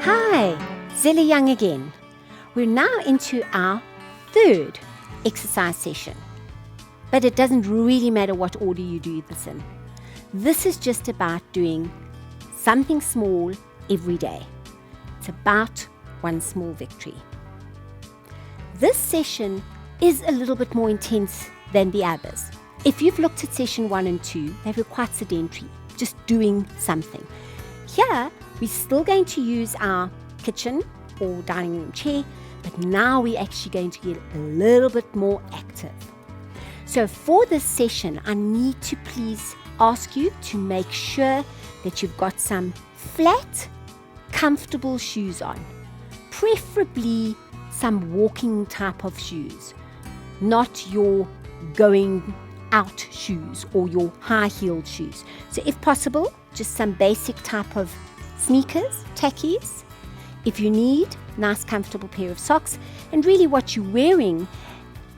Hi, Zella Young again. We're now into our third exercise session. But it doesn't really matter what order you do this in. This is just about doing something small every day. It's about one small victory. This session is a little bit more intense than the others. If you've looked at session 1 and 2, they were quite sedentary, just doing something. Here, we're still going to use our kitchen or dining room chair, but now we're actually going to get a little bit more active. So for this session, I need to please ask you to make sure that you've got some flat, comfortable shoes on, preferably some walking type of shoes, not your going out shoes or your high-heeled shoes. So if possible, just some basic type of sneakers, tackies. If you need, nice comfortable pair of socks, and really what you're wearing,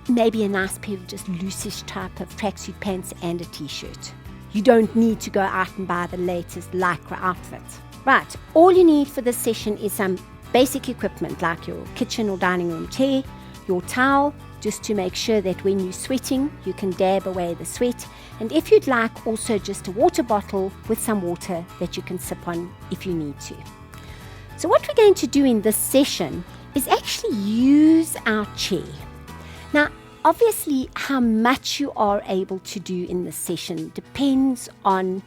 maybe a nice pair of just loosish type of tracksuit pants and a t-shirt. You don't need to go out and buy the latest Lycra outfit. Right, all you need for this session is some basic equipment like your kitchen or dining room chair, your towel, just to make sure that when you're sweating, you can dab away the sweat. And if you'd like, also just a water bottle with some water that you can sip on if you need to. So what we're going to do in this session is actually use our chair. Now, obviously, how much you are able to do in this session depends on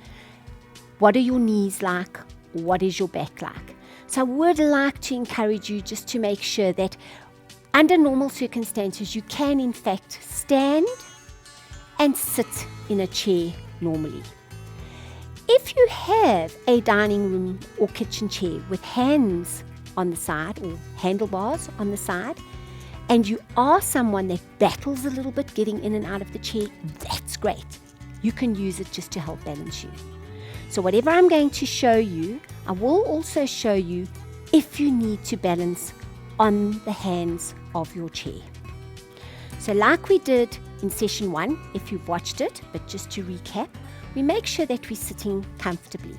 what are your knees like, what is your back like. So I would like to encourage you just to make sure that under normal circumstances, you can in fact stand and sit in a chair normally. If you have a dining room or kitchen chair with hands on the side or handlebars on the side, and you are someone that battles a little bit getting in and out of the chair, that's great. You can use it just to help balance you. So whatever I'm going to show you, I will also show you if you need to balance on the hands of your chair. So like we did in session 1, if you've watched it, but just to recap, we make sure that we're sitting comfortably.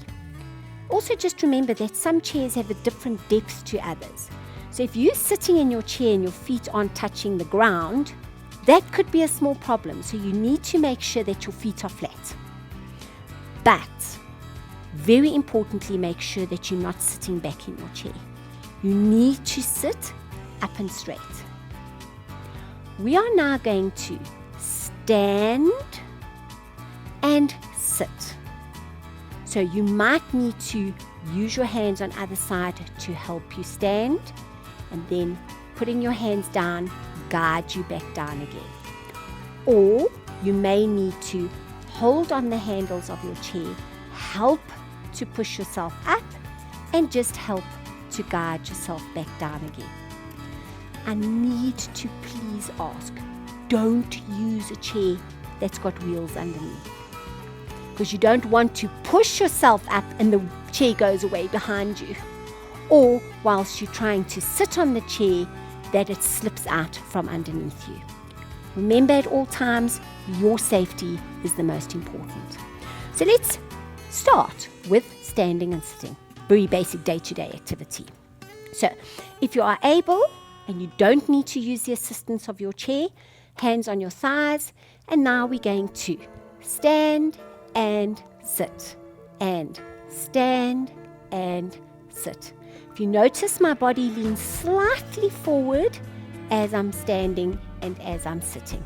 Also just remember that some chairs have a different depth to others. So if you're sitting in your chair and your feet aren't touching the ground, that could be a small problem. So you need to make sure that your feet are flat. But very importantly, make sure that you're not sitting back in your chair. You need to sit up and straight. We are now going to stand and sit. So you might need to use your hands on either side to help you stand, and then putting your hands down, guide you back down again. Or you may need to hold on the handles of your chair, help to push yourself up, and just help to guide yourself back down again. I need to please ask, don't use a chair that's got wheels underneath, because you don't want to push yourself up and the chair goes away behind you, or whilst you're trying to sit on the chair that it slips out from underneath you. Remember, at all times, your safety is the most important. So let's start with standing and sitting. Very basic day-to-day activity. So if you are able and you don't need to use the assistance of your chair, hands on your thighs, and now we're going to stand and sit, and stand and sit. If you notice, my body leans slightly forward as I'm standing and as I'm sitting.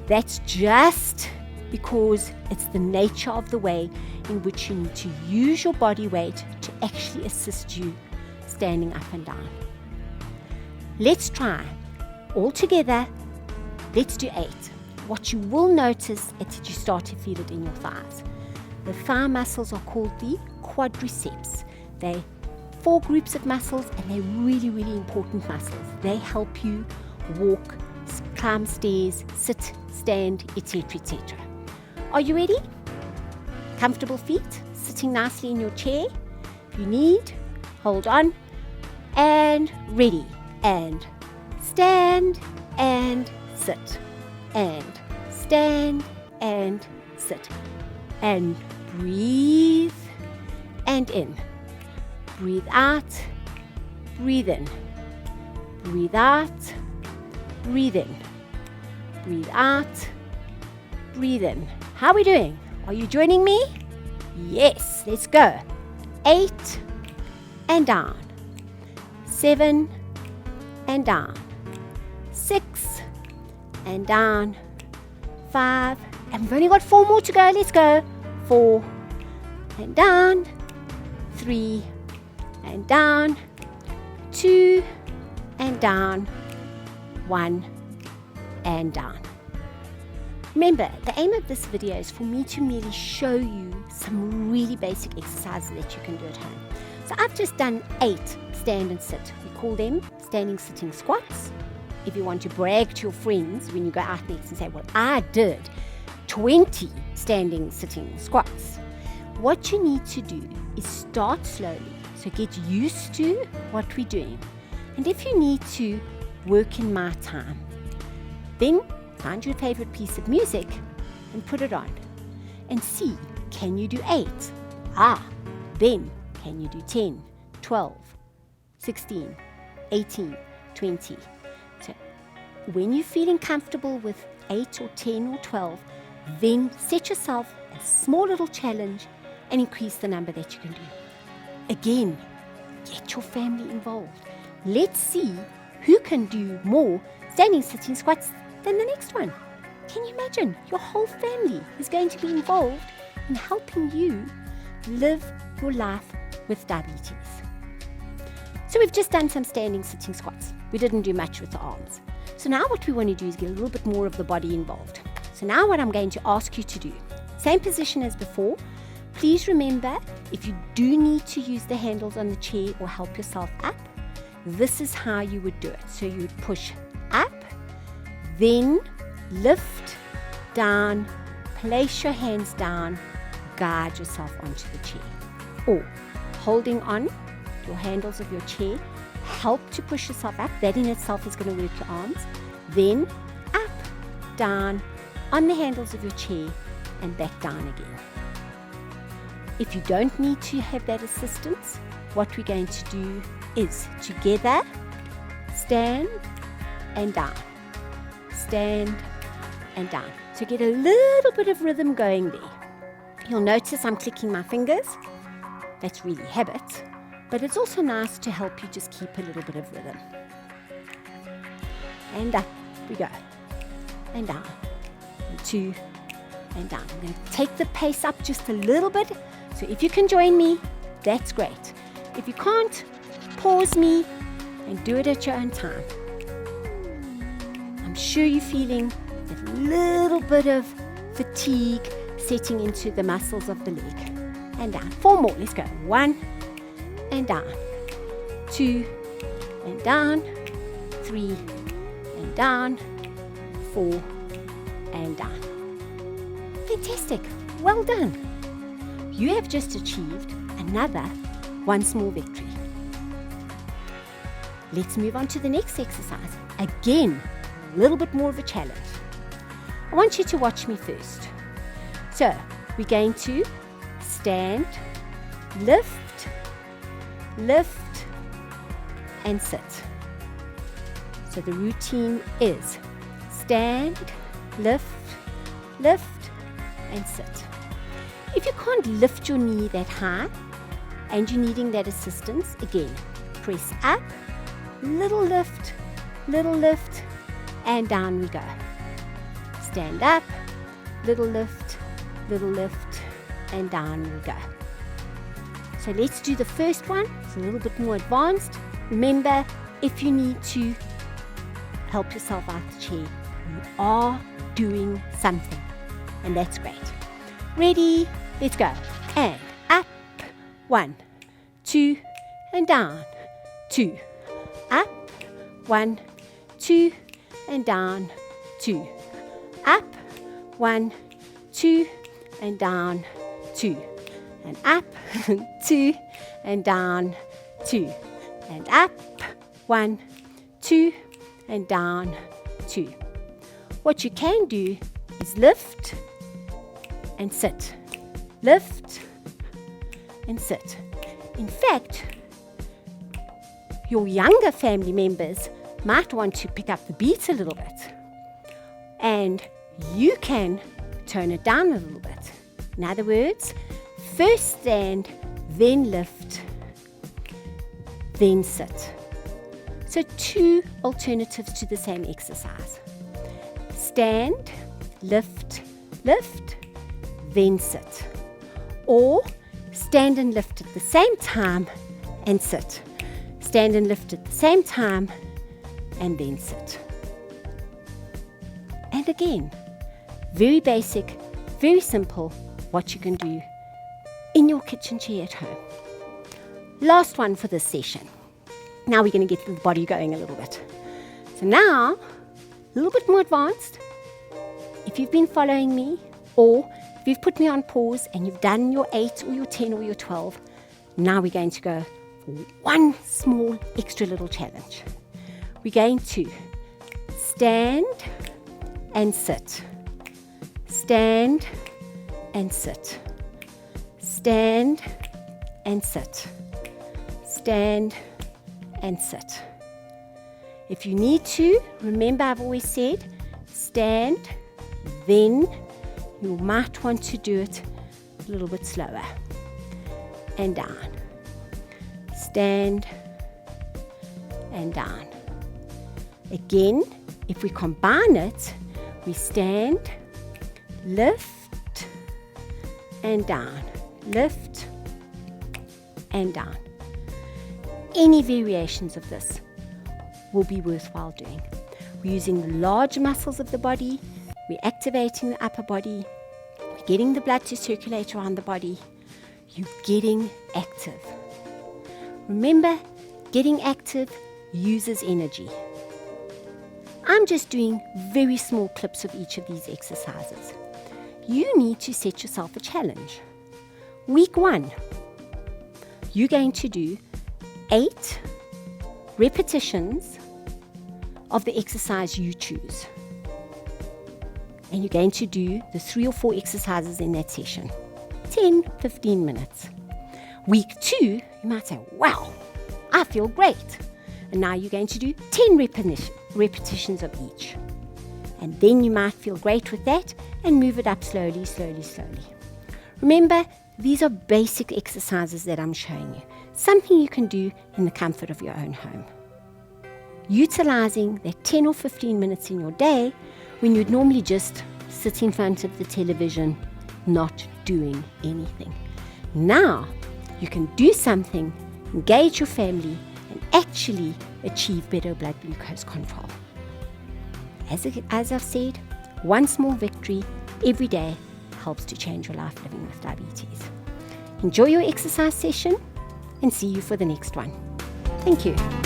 That's just because it's the nature of the way in which you need to use your body weight to actually assist you standing up and down. Let's try. All together, let's do 8. What you will notice is that you start to feel it in your thighs. The thigh muscles are called the quadriceps. They're 4 groups of muscles, and they're really, really important muscles. They help you walk, climb stairs, sit, stand, etc., etc. Are you ready? Comfortable feet, sitting nicely in your chair. If you need, hold on, and ready, and stand and sit, and stand and sit, and breathe and in, breathe out breathe in, breathe out, breathe in, breathe out, breathe in. How are we doing? Are you joining me? Yes, let's go. 8 and down, 7 and down, 6 and down, 5, and we've only got 4 more to go. Let's go. 4 and down, 3 and down, 2 and down, 1 and down. Remember, the aim of this video is for me to merely show you some really basic exercises that you can do at home. So I've just done 8 stand and sit. We call them standing sitting squats. If you want to brag to your friends when you go out next and say, well, I did 20 standing sitting squats. What you need to do is start slowly. So get used to what we're doing. And if you need to work in my time, then find your favorite piece of music and put it on and see, can you do 8? Then can you do 10, 12, 16, 18, 20? So when you're feeling comfortable with 8 or 10 or 12, then set yourself a small little challenge and increase the number that you can do. Again, get your family involved. Let's see who can do more standing sitting squats than the next one. Can you imagine? Your whole family is going to be involved in helping you live your life with diabetes. So we've just done some standing sitting squats. We didn't do much with the arms. So now what we want to do is get a little bit more of the body involved. So now what I'm going to ask you to do, same position as before. Please remember, if you do need to use the handles on the chair or help yourself up, this is how you would do it. So you would push up, then lift, down, place your hands down, guide yourself onto the chair. Or holding on your handles of your chair, help to push yourself up. That in itself is going to work your arms. Then up, down, on the handles of your chair, and back down again. If you don't need to have that assistance, what we're going to do is together stand and down, stand and down. So get a little bit of rhythm going there. You'll notice I'm clicking my fingers. That's really habit, but it's also nice to help you just keep a little bit of rhythm. And up we go, and down, and 2 and down. I'm going to take the pace up just a little bit. So if you can join me, that's great. If you can't, pause me and do it at your own time. I'm sure you're feeling a little bit of fatigue setting into the muscles of the leg. And down. 4 more. Let's go. 1 and down. 2 and down. 3 and down. 4 and down. Fantastic. Well done. You have just achieved another 1 small victory. Let's move on to the next exercise. Again, a little bit more of a challenge. I want you to watch me first. So, we're going to stand, lift, lift, and sit. So the routine is stand, lift, lift, and sit. If you can't lift your knee that high and you're needing that assistance, again, press up, little lift, and down we go. Stand up, little lift, and down we go. So let's do the first one. It's a little bit more advanced. Remember, if you need to help yourself out the chair, you are doing something, and that's great. Ready? Let's go. And up, 1, 2, and down, 2. Up, 1, 2, and down, 2. Up, 1, 2, and down, 2. And up, 2, and down, 2. And up, 1, 2, and down, 2. What you can do is lift and sit. Lift and sit. In fact, your younger family members might want to pick up the beat a little bit. And you can tone it down a little bit. In other words, first stand, then lift, then sit. So 2 alternatives to the same exercise. Stand, lift, lift, then sit. Or stand and lift at the same time and sit. Stand and lift at the same time and then sit. And again, very basic, very simple, what you can do in your kitchen chair at home. Last one for this session. Now we're going to get the body going a little bit. So now, a little bit more advanced. If you've been following me, or if you've put me on pause and you've done your 8 or your 10 or your 12, now we're going to go for one small extra little challenge. We're going to stand and sit. Stand and sit. Stand and sit. Stand and sit. If you need to, remember I've always said, stand, then you might want to do it a little bit slower. And down. Stand and down. Again, if we combine it, we stand, lift, and down. Lift, and down. Any variations of this will be worthwhile doing. We're using the large muscles of the body, we're activating the upper body, we're getting the blood to circulate around the body, you're getting active. Remember, getting active uses energy. I'm just doing very small clips of each of these exercises. You need to set yourself a challenge. Week 1, you're going to do 8 repetitions of the exercise you choose. And you're going to do the 3 or 4 exercises in that session. 10, 15 minutes. Week 2, you might say, wow, I feel great. And now you're going to do 10 repetitions of each. And then you might feel great with that and move it up slowly, slowly, slowly. Remember, these are basic exercises that I'm showing you. Something you can do in the comfort of your own home. Utilizing that 10 or 15 minutes in your day when you'd normally just sit in front of the television, not doing anything. Now, you can do something, engage your family, and actually achieve better blood glucose control. As I've said, one small victory every day helps to change your life living with diabetes. Enjoy your exercise session and see you for the next one. Thank you.